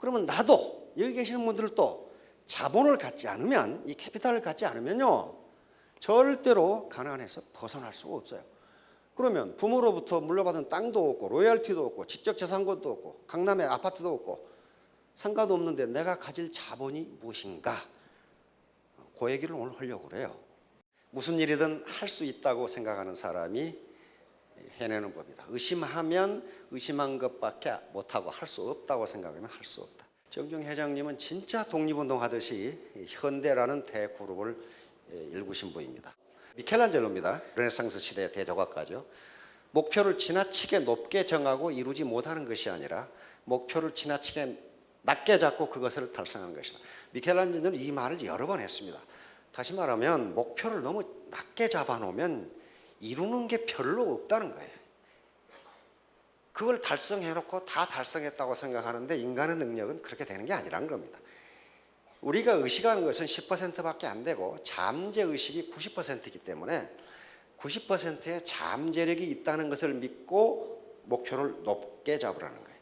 그러면 나도 여기 계시는 분들도 자본을 갖지 않으면, 이 캐피탈을 갖지 않으면요, 절대로 가난에서 벗어날 수가 없어요. 그러면 부모로부터 물려받은 땅도 없고 로열티도 없고 지적재산권도 없고 강남에 아파트도 없고 상가도 없는데 내가 가질 자본이 무엇인가? 그 얘기를 오늘 하려고 그래요. 무슨 일이든 할 수 있다고 생각하는 사람이 해내는 법이다. 의심하면 의심한 것밖에 못하고 할 수 없다고 생각하면 할 수 없다. 정중 회장님은 진짜 독립운동 하듯이 현대라는 대그룹을 일구신 분입니다. 미켈란젤로입니다. 르네상스 시대의 대조각가죠. 목표를 지나치게 높게 정하고 이루지 못하는 것이 아니라 목표를 지나치게 낮게 잡고 그것을 달성하는 것이다. 미켈란젤로는 이 말을 여러 번 했습니다. 다시 말하면 목표를 너무 낮게 잡아놓으면 이루는 게 별로 없다는 거예요. 그걸 달성해놓고 다 달성했다고 생각하는데 인간의 능력은 그렇게 되는 게 아니라는 겁니다. 우리가 의식하는 것은 10%밖에 안 되고 잠재의식이 90%이기 때문에 90%의 잠재력이 있다는 것을 믿고 목표를 높게 잡으라는 거예요.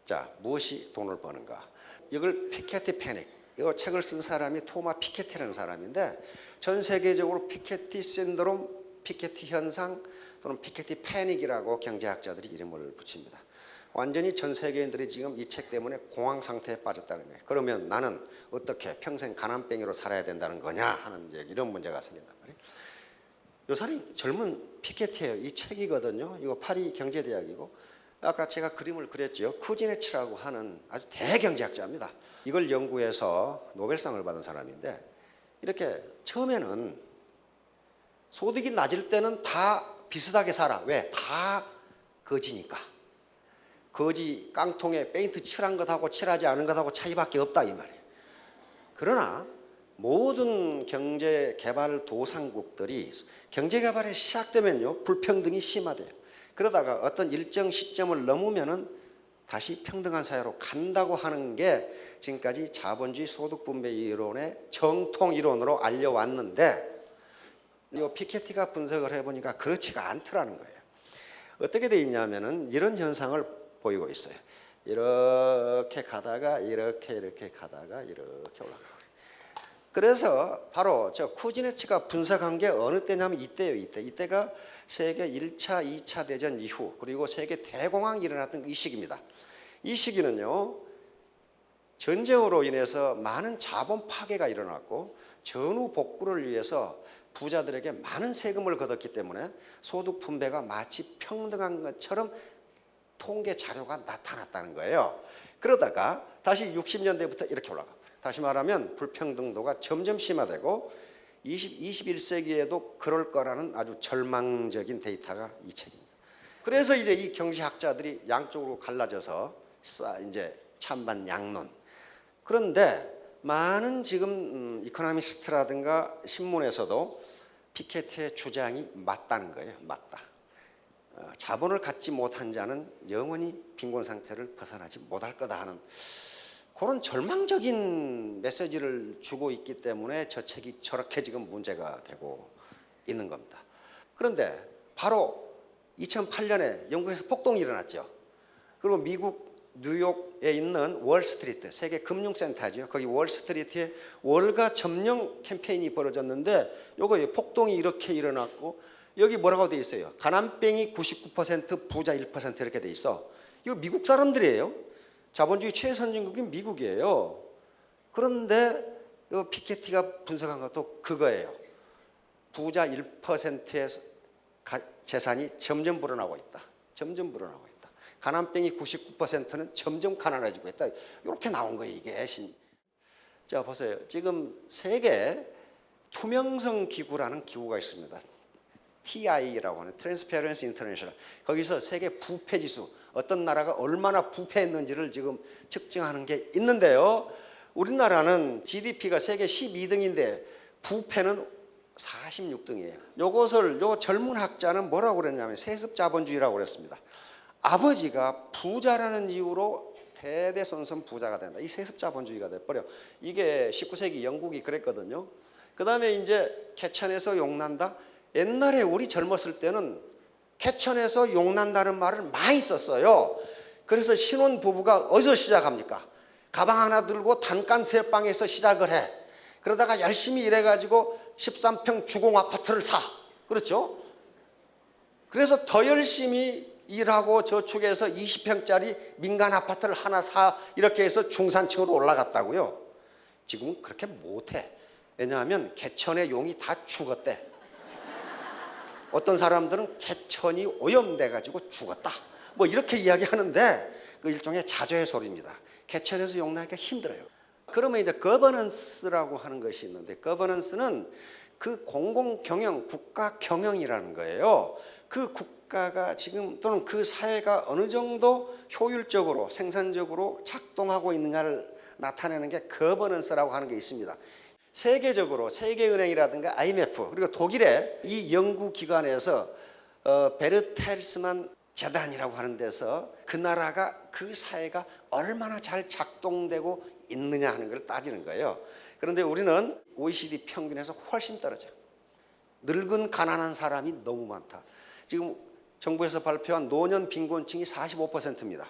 자, 무엇이 돈을 버는가? 이걸 피케티 패닉, 이 책을 쓴 사람이 토마 피케티라는 사람인데 전 세계적으로 피케티 신드롬, 피케티 현상 또는 피케티 패닉이라고 경제학자들이 이름을 붙입니다. 완전히 전 세계인들이 지금 이 책 때문에 공황 상태에 빠졌다는 거예요. 그러면 나는 어떻게 평생 가난뱅이로 살아야 된다는 거냐 하는 이런 문제가 생긴단 말이에요. 이 사람이 젊은 피케티예요. 이 책이거든요. 이거 파리 경제대학이고 아까 제가 그림을 그렸죠. 쿠지네츠라고 하는 아주 대경제학자입니다. 이걸 연구해서 노벨상을 받은 사람인데 이렇게 처음에는 소득이 낮을 때는 다 비슷하게 살아. 왜? 다 거지니까. 거지 깡통에 페인트 칠한 것하고 칠하지 않은 것하고 차이밖에 없다 이 말이에요. 그러나 모든 경제개발도상국들이 경제개발이 시작되면요 불평등이 심화돼요. 그러다가 어떤 일정 시점을 넘으면은 다시 평등한 사회로 간다고 하는 게 지금까지 자본주의 소득분배 이론의 정통 이론으로 알려왔는데 이 피케티가 분석을 해보니까 그렇지가 않더라는 거예요. 어떻게 돼 있냐면은 이런 현상을 보이고 있어요. 이렇게 가다가 이렇게 가다가 이렇게 올라가고. 그래서 바로 저 쿠지네츠가 분석한 게 어느 때냐면 이때예요. 이때가 세계 1차, 2차 대전 이후 그리고 세계 대공황이 일어났던 이 시기입니다. 이 시기는요. 전쟁으로 인해서 많은 자본 파괴가 일어났고 전후 복구를 위해서 부자들에게 많은 세금을 거뒀기 때문에 소득 분배가 마치 평등한 것처럼 통계 자료가 나타났다는 거예요. 그러다가 다시 60년대부터 이렇게 올라가고 다시 말하면 불평등도가 점점 심화되고 21세기에도 그럴 거라는 아주 절망적인 데이터가 이 책입니다. 그래서 이제 이 경제학자들이 양쪽으로 갈라져서 이제 찬반 양론. 그런데 많은 지금 이코노미스트라든가 신문에서도 피케티의 주장이 맞다는 거예요. 맞다. 자본을 갖지 못한 자는 영원히 빈곤 상태를 벗어나지 못할 거다 하는 그런 절망적인 메시지를 주고 있기 때문에 저 책이 저렇게 지금 문제가 되고 있는 겁니다. 그런데 바로 2008년에 영국에서 폭동이 일어났죠. 그리고 미국 뉴욕에 있는 월스트리트, 세계 금융센터죠. 거기 월스트리트에 월가 점령 캠페인이 벌어졌는데 요거 폭동이 이렇게 일어났고 여기 뭐라고 돼 있어요? 가난뱅이 99%, 부자 1% 이렇게 돼 있어. 이거 미국 사람들이에요. 자본주의 최선진국인 미국이에요. 그런데 이 피케티가 분석한 것도 그거예요. 부자 1%의 재산이 점점 불어나고 있다. 점점 불어나고 있다. 가난뱅이 99%는 점점 가난해지고 있다. 이렇게 나온 거예요, 이게. 자, 보세요. 지금 세계 투명성 기구라는 기구가 있습니다. TI라고 하는 Transparency International. 거기서 세계 부패 지수, 어떤 나라가 얼마나 부패했는지를 지금 측정하는 게 있는데요. 우리나라는 GDP가 세계 12등인데 부패는 46등이에요. 요 젊은 학자는 뭐라고 그랬냐면 세습 자본주의라고 그랬습니다. 아버지가 부자라는 이유로 대대손손 부자가 된다. 이 세습 자본주의가 돼버려. 이게 19세기 영국이 그랬거든요. 그 다음에 이제 개천에서 용난다. 옛날에 우리 젊었을 때는 개천에서 용난다는 말을 많이 썼어요. 그래서 신혼 부부가 어디서 시작합니까? 가방 하나 들고 단칸 세방에서 시작을 해. 그러다가 열심히 일해가지고 13평 주공 아파트를 사. 그렇죠? 그래서 더 열심히 일하고 저축해서 20평짜리 민간 아파트를 하나 사. 이렇게 해서 중산층으로 올라갔다고요. 지금은 그렇게 못해. 왜냐하면 개천의 용이 다 죽었대. 어떤 사람들은 개천이 오염돼가지고 죽었다. 뭐 이렇게 이야기하는데 그 일종의 자조의 소리입니다. 개천에서 용 나기가 힘들어요. 그러면 이제 거버넌스라고 하는 것이 있는데, 거버넌스는 그 공공 경영, 국가 경영이라는 거예요. 그 국가가 지금 또는 그 사회가 어느 정도 효율적으로 생산적으로 작동하고 있느냐를 나타내는 게 거버넌스라고 하는 게 있습니다. 세계적으로 세계은행이라든가 IMF 그리고 독일의 이 연구기관에서 베르텔스만 재단이라고 하는 데서 그 나라가 그 사회가 얼마나 잘 작동되고 있느냐 하는 걸 따지는 거예요. 그런데 우리는 OECD 평균에서 훨씬 떨어져요. 늙은 가난한 사람이 너무 많다. 지금 정부에서 발표한 노년 빈곤층이 45%입니다.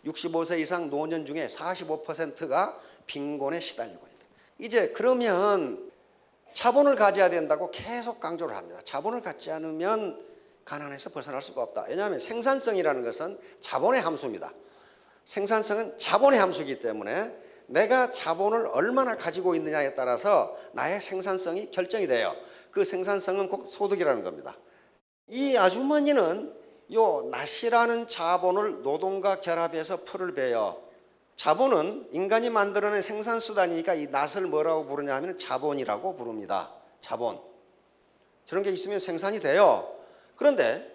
65세 이상 노년 중에 45%가 빈곤에 시달리고 있다. 이제 그러면 자본을 가져야 된다고 계속 강조를 합니다. 자본을 갖지 않으면 가난에서 벗어날 수가 없다. 왜냐하면 생산성이라는 것은 자본의 함수입니다. 생산성은 자본의 함수이기 때문에 내가 자본을 얼마나 가지고 있느냐에 따라서 나의 생산성이 결정이 돼요. 그 생산성은 곧 소득이라는 겁니다. 이 아주머니는 요 낫이라는 자본을 노동과 결합해서 풀을 베어, 자본은 인간이 만들어낸 생산수단이니까 이 낫을 뭐라고 부르냐 하면 자본이라고 부릅니다. 자본. 저런 게 있으면 생산이 돼요. 그런데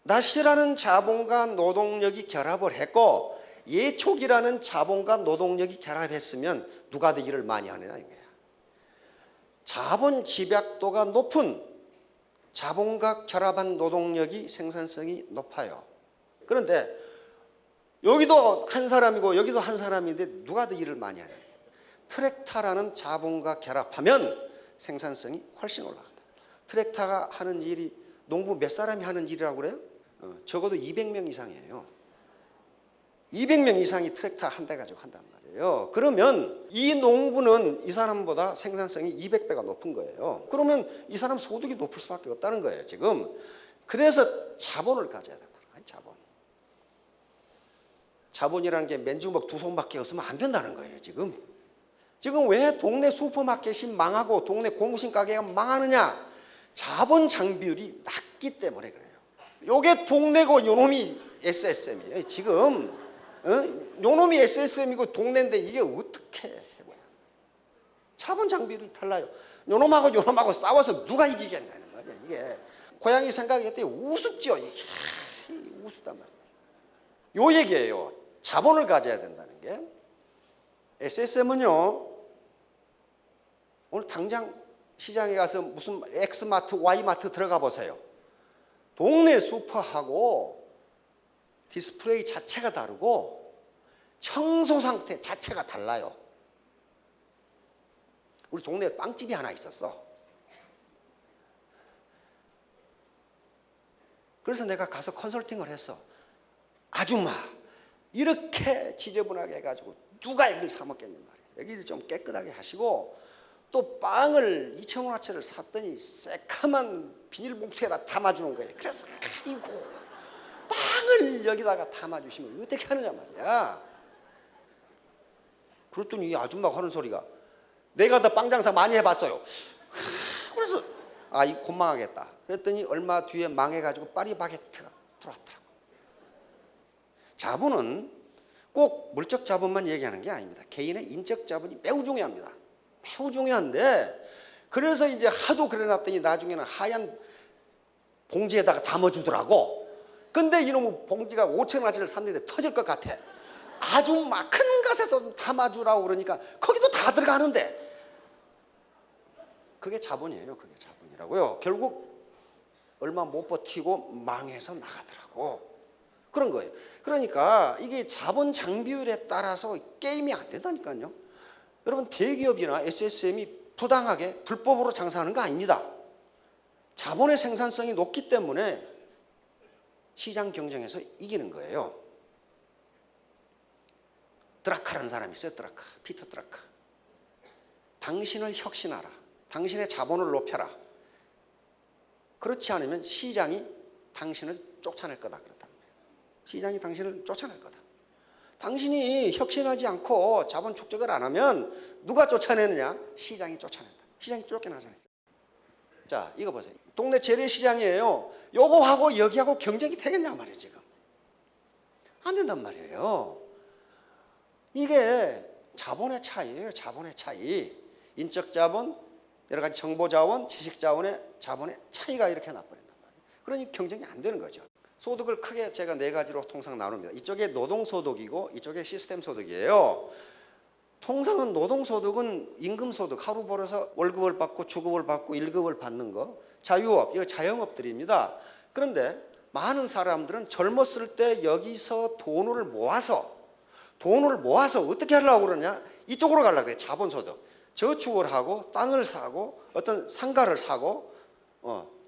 낫이라는 자본과 노동력이 결합을 했고 예촉이라는 자본과 노동력이 결합했으면 누가 되기를 많이 하느냐 이거예요. 자본 집약도가 높은 자본과 결합한 노동력이 생산성이 높아요. 그런데 여기도 한 사람이고 여기도 한 사람인데 누가 더 일을 많이 하냐. 트랙타라는 자본과 결합하면 생산성이 훨씬 올라간다. 트랙타가 하는 일이 농부 몇 사람이 하는 일이라고 그래요? 적어도 200명 이상이에요. 200명 이상이 트랙터 한 대 가지고 한단 말이에요. 그러면 이 농부는 이 사람보다 생산성이 200배가 높은 거예요. 그러면 이 사람 소득이 높을 수밖에 없다는 거예요, 지금. 그래서 자본을 가져야 된다. 자본. 자본이라는 게 맨주먹 두 손밖에 없으면 안 된다는 거예요, 지금. 지금 왜 동네 슈퍼마켓이 망하고 동네 고무신 가게가 망하느냐? 자본 장비율이 낮기 때문에 그래요. 요게 동네고 요놈이 SSM이에요, 지금. 요놈이 SSM이고 동네인데 이게 어떻게 해봐요. 자본 장비율이 달라요. 요놈하고 요놈하고 싸워서 누가 이기겠냐는 말이야. 이게 고양이 생각했더니 우습죠. 이게 우습단 말이에요. 요 얘기예요. 자본을 가져야 된다는 게. SSM은요 오늘 당장 시장에 가서 무슨 X마트, Y마트 들어가 보세요. 동네 슈퍼하고 디스플레이 자체가 다르고 청소 상태 자체가 달라요. 우리 동네에 빵집이 하나 있었어. 그래서 내가 가서 컨설팅을 했어. 아줌마 이렇게 지저분하게 해가지고 누가 여기를 사 먹겠냔 말이에요. 여기를 좀 깨끗하게 하시고 또 빵을 2,000원어치를 샀더니 새카만 비닐봉투에다 담아주는 거예요. 그래서 아이고 빵을 여기다가 담아주시면 어떻게 하느냐 말이야. 그랬더니 이 아줌마가 하는 소리가 내가 더 빵 장사 많이 해봤어요. 그래서 이 곧 망하겠다. 그랬더니 얼마 뒤에 망해가지고 파리바게트가 들어왔더라고. 자본은 꼭 물적 자본만 얘기하는 게 아닙니다. 개인의 인적 자본이 매우 중요합니다. 매우 중요한데 그래서 이제 하도 그래놨더니 나중에는 하얀 봉지에다가 담아주더라고. 근데 이놈의 봉지가 5,000원어치를 샀는데 터질 것 같아. 아주 막 큰 것에도 담아주라고 그러니까 거기도 다 들어가는데 그게 자본이에요. 그게 자본이라고요. 결국 얼마 못 버티고 망해서 나가더라고. 그런 거예요. 그러니까 이게 자본 장비율에 따라서 게임이 안 된다니까요. 여러분 대기업이나 SSM이 부당하게 불법으로 장사하는 거 아닙니다. 자본의 생산성이 높기 때문에 시장 경쟁에서 이기는 거예요. 드라카라는 사람이 있어요. 드라카, 피터 드라카. 당신을 혁신하라. 당신의 자본을 높여라. 그렇지 않으면 시장이 당신을 쫓아낼 거다. 그랬단 말이에요. 시장이 당신을 쫓아낼 거다. 당신이 혁신하지 않고 자본 축적을 안 하면 누가 쫓아내느냐? 시장이 쫓아낸다. 시장이 쫓겨나잖아요. 자, 이거 보세요. 동네 재래시장이에요. 요거하고 여기하고 경쟁이 되겠냐 말이에요. 지금 안 된단 말이에요. 이게 자본의 차이예요. 자본의 차이. 인적 자본, 여러 가지 정보 자원, 지식 자원의 차이가 이렇게 나버린단 말이에요. 그러니 경쟁이 안 되는 거죠. 소득을 크게 제가 네 가지로 통상 나눕니다. 이쪽에 노동소득이고 이쪽에 시스템소득이에요. 통상은 노동소득은 임금소득, 하루 벌어서 월급을 받고 주급을 받고 일급을 받는 거, 자유업, 이거 자영업들입니다. 그런데 많은 사람들은 젊었을 때 여기서 돈을 모아서 어떻게 하려고 그러냐? 이쪽으로 가려고 그래요. 자본소득. 저축을 하고 땅을 사고 어떤 상가를 사고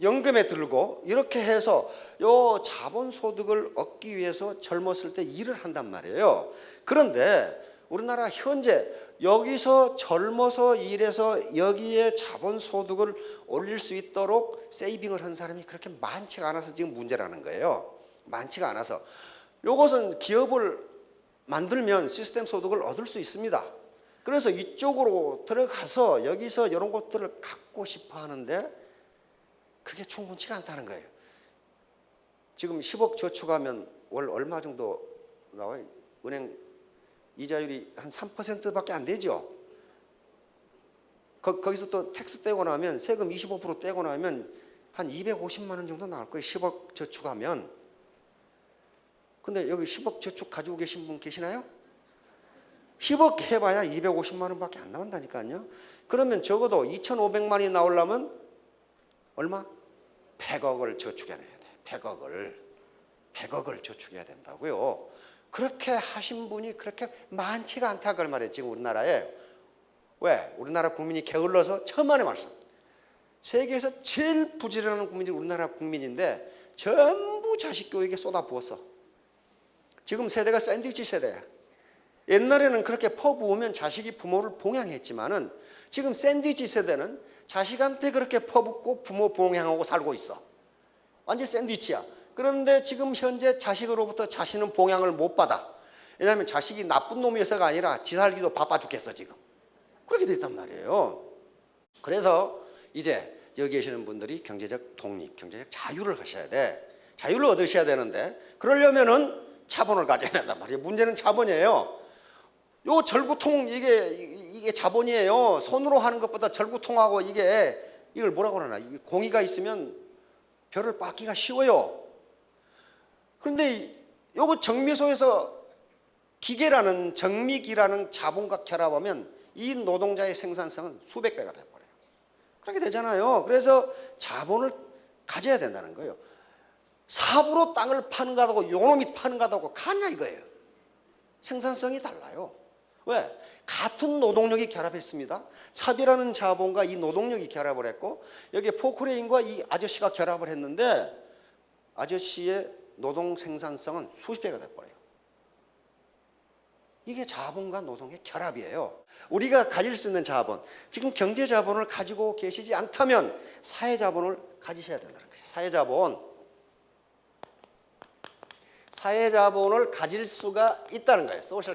연금에 들고 이렇게 해서 요 자본소득을 얻기 위해서 젊었을 때 일을 한단 말이에요. 그런데 우리나라 현재 여기서 젊어서 일해서 여기에 자본소득을 올릴 수 있도록 세이빙을 한 사람이 그렇게 많지가 않아서 지금 문제라는 거예요. 많지가 않아서. 요것은 기업을 만들면 시스템 소득을 얻을 수 있습니다. 그래서 이쪽으로 들어가서 여기서 이런 것들을 갖고 싶어 하는데 그게 충분치가 않다는 거예요. 지금 10억 저축하면 월 얼마 정도 나와요? 은행 이자율이 한 3%밖에 안 되죠. 거기서 또 텍스 떼고 나면 세금 25% 떼고 나면 한 250만 원 정도 나올 거예요. 10억 저축하면. 근데 여기 10억 저축 가지고 계신 분 계시나요? 10억 해봐야 250만 원밖에 안 나온다니까요. 그러면 적어도 2,500만 원이 나오려면 얼마? 100억을 저축해야 돼. 100억을 저축해야 된다고요. 그렇게 하신 분이 그렇게 많지가 않다 그 말이에요. 지금 우리나라에. 왜? 우리나라 국민이 게을러서 천만의 말씀. 세계에서 제일 부지런한 국민이 우리나라 국민인데 전부 자식 교육에 쏟아부었어. 지금 세대가 샌드위치 세대야. 옛날에는 그렇게 퍼부으면 자식이 부모를 봉양했지만은 지금 샌드위치 세대는 자식한테 그렇게 퍼붓고 부모 봉양하고 살고 있어. 완전 샌드위치야. 그런데 지금 현재 자식으로부터 자신은 봉양을 못 받아. 왜냐하면 자식이 나쁜 놈이어서가 아니라 지 살기도 바빠 죽겠어 지금. 그렇게 됐단 말이에요. 그래서 이제 여기 계시는 분들이 경제적 독립, 경제적 자유를 하셔야 돼. 자유를 얻으셔야 되는데 그러려면은 자본을 가져야 된단 말이에요. 문제는 자본이에요. 요 절구통 이게 자본이에요. 손으로 하는 것보다 절구통하고 이걸 뭐라고 그러나? 공이가 있으면 벼를 빻기가 쉬워요. 그런데 요거 정미소에서 기계라는 정미기라는 자본과 결합하면 이 노동자의 생산성은 수백 배가 돼버려요. 그렇게 되잖아요. 그래서 자본을 가져야 된다는 거예요. 삽으로 땅을 파는 거하고 요놈이 파는 거하고 같냐 이거예요. 생산성이 달라요. 왜? 같은 노동력이 결합했습니다. 삽이라는 자본과 이 노동력이 결합을 했고 여기에 포크레인과 이 아저씨가 결합을 했는데 아저씨의 노동 생산성은 수십 배가 돼버려요. 이게 자본과 노동의 결합이에요. 우리가 가질 수 있는 자본, 지금 경제 자본을 가지고 계시지 않다면 사회 자본을 가지셔야 된다는 거예요. 사회 자본을 가질 수가 있다는 거예요. 소셜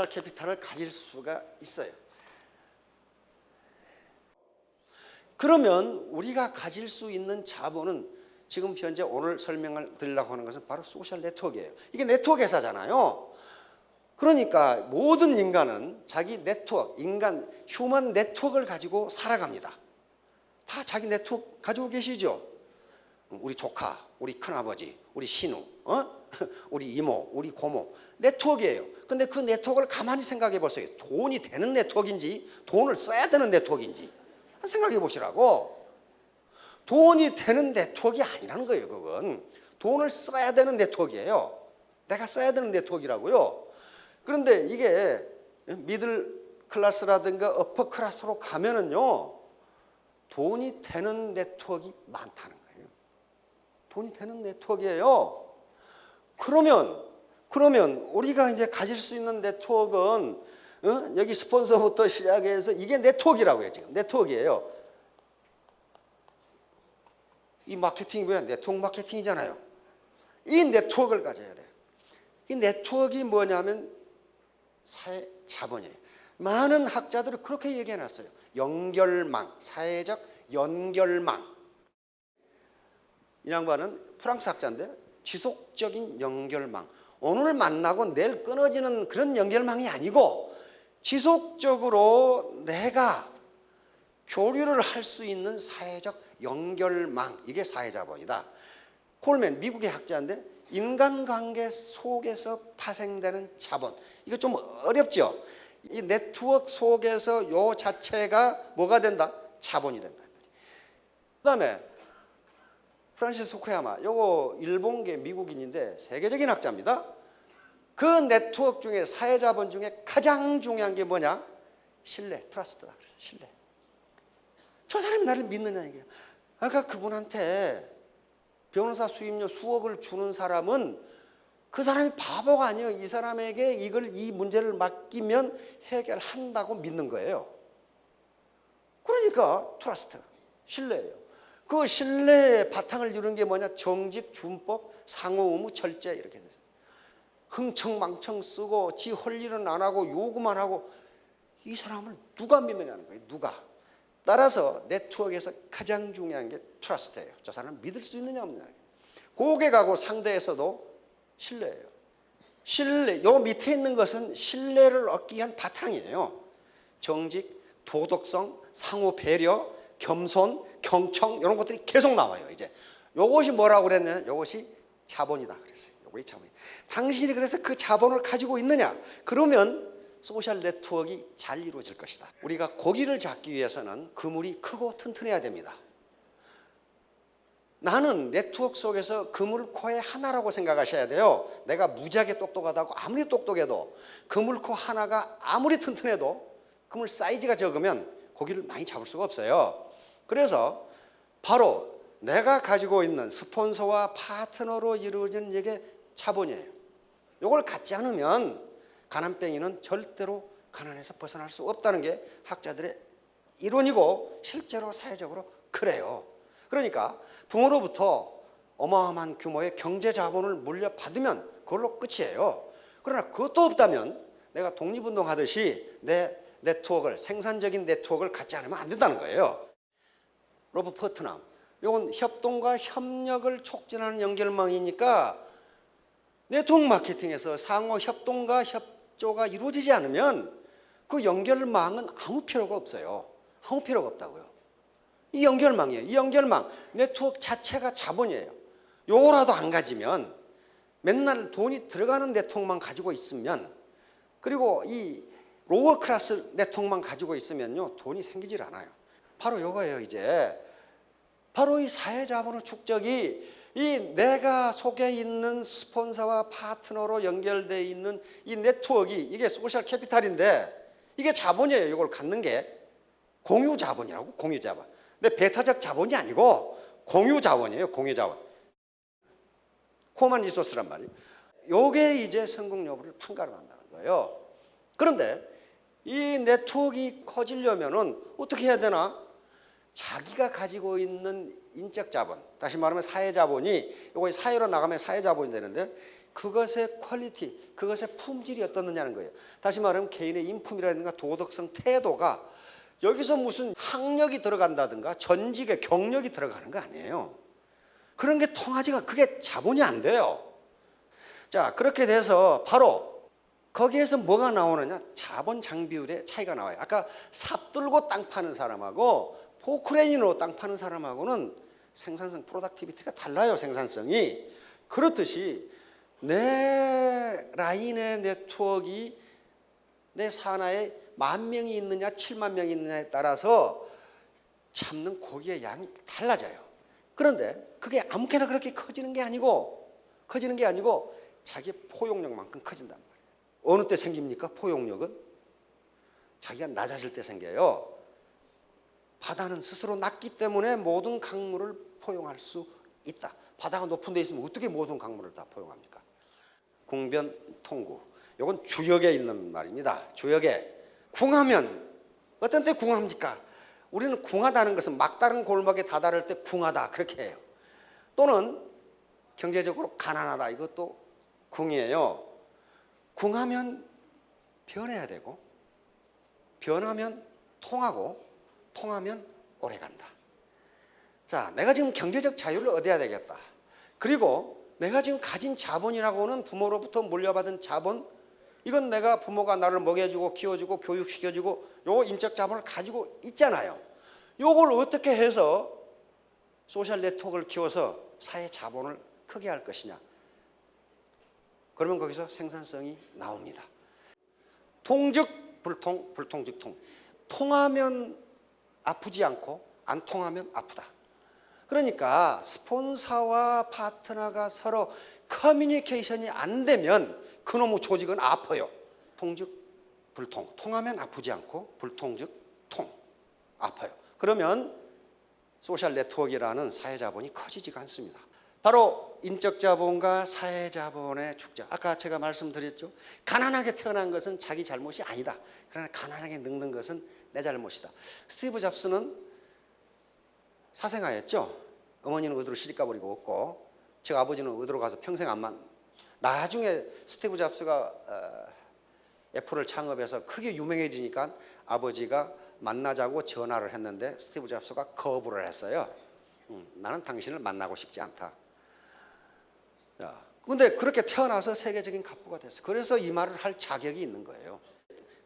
캐피탈을 가질 수가 있어요. 그러면 우리가 가질 수 있는 자본은 지금 현재 오늘 설명을 드리려고 하는 것은 바로 소셜 네트워크예요. 이게 네트워크 회사잖아요. 그러니까 모든 인간은 자기 네트워크, 휴먼 네트워크를 가지고 살아갑니다. 다 자기 네트워크 가지고 계시죠? 우리 조카, 우리 큰아버지, 우리 신우, 우리 이모, 우리 고모. 네트워크예요. 근데 그 네트워크를 가만히 생각해 보세요. 돈이 되는 네트워크인지 돈을 써야 되는 네트워크인지 생각해 보시라고. 돈이 되는 네트워크가 아니라는 거예요. 그건 돈을 써야 되는 네트워크예요. 내가 써야 되는 네트워크라고요. 그런데 이게 미들 클래스라든가 어퍼 클래스로 가면은요 돈이 되는 네트워크가 많다는 거예요. 돈이 되는 네트워크예요. 그러면 그러면 우리가 이제 가질 수 있는 네트워크는 여기 스폰서부터 시작해서 이게 네트워크라고 해요. 지금 네트워크예요. 이 마케팅이 뭐야? 네트워크 마케팅이잖아요. 이 네트워크를 가져야 돼요. 이 네트워크가 뭐냐면 사회 자본이에요. 많은 학자들이 그렇게 얘기해 놨어요. 연결망, 사회적 연결망. 이 양반은 프랑스 학자인데 지속적인 연결망. 오늘 만나고 내일 끊어지는 그런 연결망이 아니고 지속적으로 내가 교류를 할 수 있는 사회적 연결망. 이게 사회자본이다. 콜맨 미국의 학자인데 인간관계 속에서 파생되는 자본. 이거 좀 어렵죠? 이 네트워크 속에서 요 자체가 뭐가 된다? 자본이 된다. 그 다음에 프란시스 후쿠야마, 요거 일본계 미국인인데 세계적인 학자입니다. 그 네트워크 중에 사회자본 중에 가장 중요한 게 뭐냐? 신뢰, 트러스트다. 신뢰. 저 사람이 나를 믿느냐 이게. 아까 그분한테 변호사 수임료 수억을 주는 사람은 그 사람이 바보가 아니에요. 이 사람에게 이 문제를 맡기면 해결한다고 믿는 거예요. 그러니까 트러스트, 신뢰예요. 그 신뢰의 바탕을 이루는 게 뭐냐? 정직, 준법, 상호 의무, 철제 이렇게 돼서 흥청망청 쓰고 지 할 일은 안 하고 요구만 하고 이 사람을 누가 믿느냐는 거예요. 누가. 따라서 네트워크에서 가장 중요한 게 트러스트예요. 저 사람을 믿을 수 있느냐 없느냐. 고객하고 상대에서도 신뢰예요. 신뢰, 요 밑에 있는 것은 신뢰를 얻기 위한 바탕이에요. 정직, 도덕성, 상호 배려, 겸손, 경청 이런 것들이 계속 나와요. 이제 요것이 뭐라고 그랬냐면 요것이 자본이다 그랬어요. 요것이 자본이. 당신이 그래서 그 자본을 가지고 있느냐? 그러면 소셜 네트워크가 잘 이루어질 것이다. 우리가 고기를 잡기 위해서는 그물이 크고 튼튼해야 됩니다. 나는 네트워크 속에서 그물코의 하나라고 생각하셔야 돼요. 내가 무지하게 똑똑하다고 아무리 똑똑해도 그물코 하나가 아무리 튼튼해도 그물 사이즈가 적으면 고기를 많이 잡을 수가 없어요. 그래서 바로 내가 가지고 있는 스폰서와 파트너로 이루어지는 이게 자본이에요. 이걸 갖지 않으면 가난뱅이는 절대로 가난에서 벗어날 수 없다는 게 학자들의 이론이고 실제로 사회적으로 그래요. 그러니까 부모로부터 어마어마한 규모의 경제 자본을 물려받으면 그걸로 끝이에요. 그러나 그것도 없다면 내가 독립운동하듯이 내 네트워크를, 생산적인 네트워크를 갖지 않으면 안 된다는 거예요. 로버트 퍼트남, 이건 협동과 협력을 촉진하는 연결망이니까 네트워크 마케팅에서 상호 협동과 협조가 이루어지지 않으면 그 연결망은 아무 필요가 없어요. 아무 필요가 없다고요. 이 연결망이에요. 이 연결망, 네트워크 자체가 자본이에요. 요거라도 안 가지면 맨날 돈이 들어가는 네트워크만 가지고 있으면 그리고 이 로어 클래스 네트워크만 가지고 있으면요 돈이 생기질 않아요. 바로 요거예요. 이제 바로 이 사회자본의 축적이 이 내가 속에 있는 스폰서와 파트너로 연결되어 있는 이 네트워크가 이게 소셜 캐피탈인데 이게 자본이에요. 이걸 갖는 게 공유 자본이라고. 공유 자본. 근데 배타적 자본이 아니고 공유 자본이에요. 공유 자본. 코먼 리소스란 말이에요. 요게 이제 성공 여부를 판가름한다는 거예요. 그런데 이 네트워크가 커지려면은 어떻게 해야 되나? 자기가 가지고 있는 인적 자본, 다시 말하면 사회 자본이 요거 사회로 나가면 사회 자본이 되는데 그것의 퀄리티, 그것의 품질이 어떻느냐는 거예요. 다시 말하면 개인의 인품이라든가 도덕성, 태도가 여기서 무슨 학력이 들어간다든가 전직의 경력이 들어가는 거 아니에요. 그런 게 통하지가 그게 자본이 안 돼요. 자, 그렇게 돼서 바로 거기에서 뭐가 나오느냐? 자본 장비율의 차이가 나와요. 아까 삽 들고 땅 파는 사람하고 포크레인으로 땅 파는 사람하고는 생산성, 프로덕티비티가 달라요. 생산성이. 그렇듯이 내 라인의 네트워크가 내 산하에 10,000명이 있느냐 70,000명이 있느냐에 따라서 잡는 고기의 양이 달라져요. 그런데 그게 아무렇게나 그렇게 커지는 게 아니고 자기의 포용력만큼 커진단 말이에요. 어느 때 생깁니까? 포용력은 자기가 낮아질 때 생겨요. 바다는 스스로 낮기 때문에 모든 강물을 포용할 수 있다. 바다가 높은 데 있으면 어떻게 모든 강물을 다 포용합니까? 궁변, 통구. 이건 주역에 있는 말입니다. 주역에. 궁하면 어떤 때 궁합니까? 우리는 궁하다는 것은 막다른 골목에 다다를 때 궁하다 그렇게 해요. 또는 경제적으로 가난하다 이것도 궁이에요. 궁하면 변해야 되고 변하면 통하고 통하면 오래간다. 자, 내가 지금 경제적 자유를 얻어야 되겠다. 그리고 내가 지금 가진 자본이라고 하는 부모로부터 물려받은 자본, 이건 내가 부모가 나를 먹여주고 키워주고 교육시켜주고 요 인적 자본을 가지고 있잖아요. 요걸 어떻게 해서 소셜 네트워크를 키워서 사회 자본을 크게 할 것이냐. 그러면 거기서 생산성이 나옵니다. 통즉 불통, 불통즉 통. 통하면 아프지 않고 안 통하면 아프다. 그러니까 스폰서와 파트너가 서로 커뮤니케이션이 안 되면 그놈의 조직은 아파요. 통즉 불통. 통하면 아프지 않고 불통즉 통. 아파요. 그러면 소셜 네트워크라는 사회자본이 커지지가 않습니다. 바로 인적자본과 사회자본의 축적. 아까 제가 말씀드렸죠. 가난하게 태어난 것은 자기 잘못이 아니다. 그러나 가난하게 늙는 것은 내 잘못이다. 스티브 잡스는 사생아였죠. 어머니는 의도로 시집 가버리고 없고 제 아버지는 의도로 가서 평생 안 만. 나중에 스티브 잡스가 애플을 창업해서 크게 유명해지니까 아버지가 만나자고 전화를 했는데 스티브 잡스가 거부를 했어요. 나는 당신을 만나고 싶지 않다. 그런데 그렇게 태어나서 세계적인 갑부가 됐어요. 그래서 이 말을 할 자격이 있는 거예요.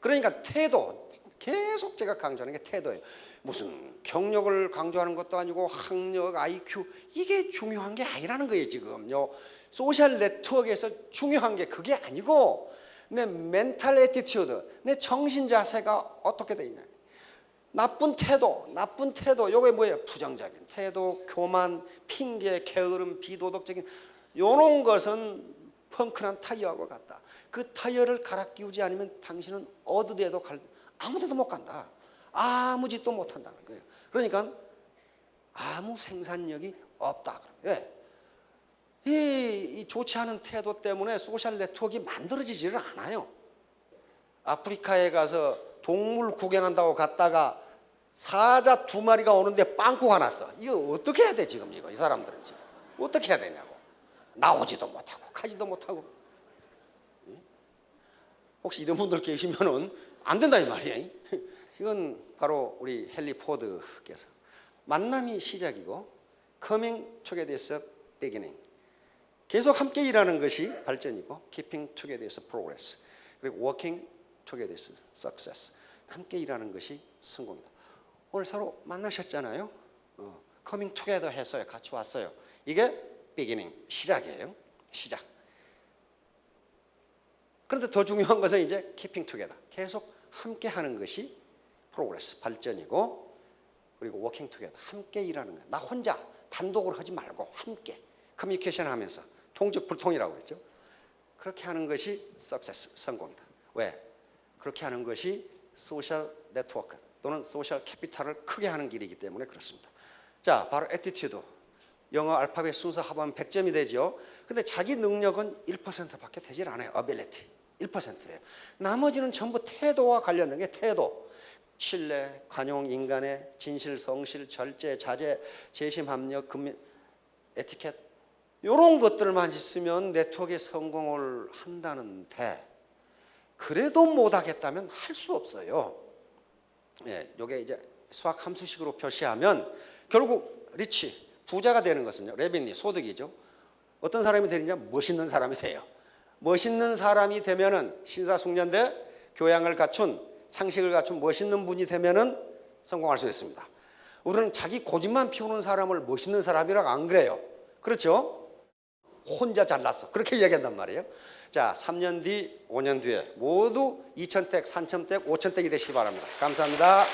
그러니까 태도, 계속 제가 강조하는 게 태도예요. 무슨 경력을 강조하는 것도 아니고 학력, IQ 이게 중요한 게 아니라는 거예요. 지금요. 소셜 네트워크에서 중요한 게 그게 아니고 내 멘탈 애티튜드, 내 정신 자세가 어떻게 돼 있냐. 나쁜 태도, 요게 뭐예요? 부정적인 태도, 교만, 핑계, 게으름, 비도덕적인 요런 것은 펑크난 타이어하고 같다. 그 타이어를 갈아 끼우지 않으면 당신은 어디에도 아무 데도 못 간다. 아무 짓도 못 한다는 거예요. 그러니까 아무 생산력이 없다. 왜? 이 좋지 않은 태도 때문에 소셜 네트워크가 만들어지지를 않아요. 아프리카에 가서 동물 구경한다고 갔다가 사자 2마리가 오는데 빵꾸가 났어. 이거 어떻게 해야 돼 지금 이 사람들은 지금 어떻게 해야 되냐고. 나오지도 못하고 가지도 못하고. 혹시 이런 분들 계시면은 안 된다 이 말이에요. 이건 바로 우리 헨리 포드께서 만남이 시작이고 coming together is beginning. 계속 함께 일하는 것이 발전이고 keeping together is progress. 그리고 working together is success. 함께 일하는 것이 성공이다. 오늘 서로 만나셨잖아요. coming together 했어요. 같이 왔어요. 이게 beginning, 시작이에요. 시작. 그런데 더 중요한 것은 이제 keeping together. 계속 함께 하는 것이 progress, 발전이고 그리고 working together, 함께 일하는 거예요. 나 혼자 단독으로 하지 말고 함께 커뮤니케이션 하면서 통즉 불통이라고 그랬죠. 그렇게 하는 것이 success, 성공이다. 왜? 그렇게 하는 것이 소셜 네트워크 또는 소셜 캐피탈을 크게 하는 길이기 때문에 그렇습니다. 자, 바로 attitude. 영어 알파벳 순서 합하면 100점이 되죠. 근데 자기 능력은 1%밖에 되질 않아요. ability. 1%예요. 나머지는 전부 태도와 관련된 게 태도. 신뢰, 관용, 인간의 진실, 성실, 절제, 자제, 재심, 합력, 금융, 에티켓 이런 것들만 있으면 네트워크에 성공을 한다는데 그래도 못하겠다면 할 수 없어요. 예, 이게 이제 수학 함수식으로 표시하면 결국 리치, 부자가 되는 것은요. 레빈이 소득이죠. 어떤 사람이 되느냐? 멋있는 사람이 돼요. 멋있는 사람이 되면은 신사숙련대 교양을 갖춘 상식을 갖춘 멋있는 분이 되면은 성공할 수 있습니다. 우리는 자기 고집만 피우는 사람을 멋있는 사람이라고 안 그래요. 그렇죠? 혼자 잘났어. 그렇게 이야기한단 말이에요. 자, 3년 뒤, 5년 뒤에 모두 2,000댁, 3,000댁, 5,000댁이 되시기 바랍니다. 감사합니다.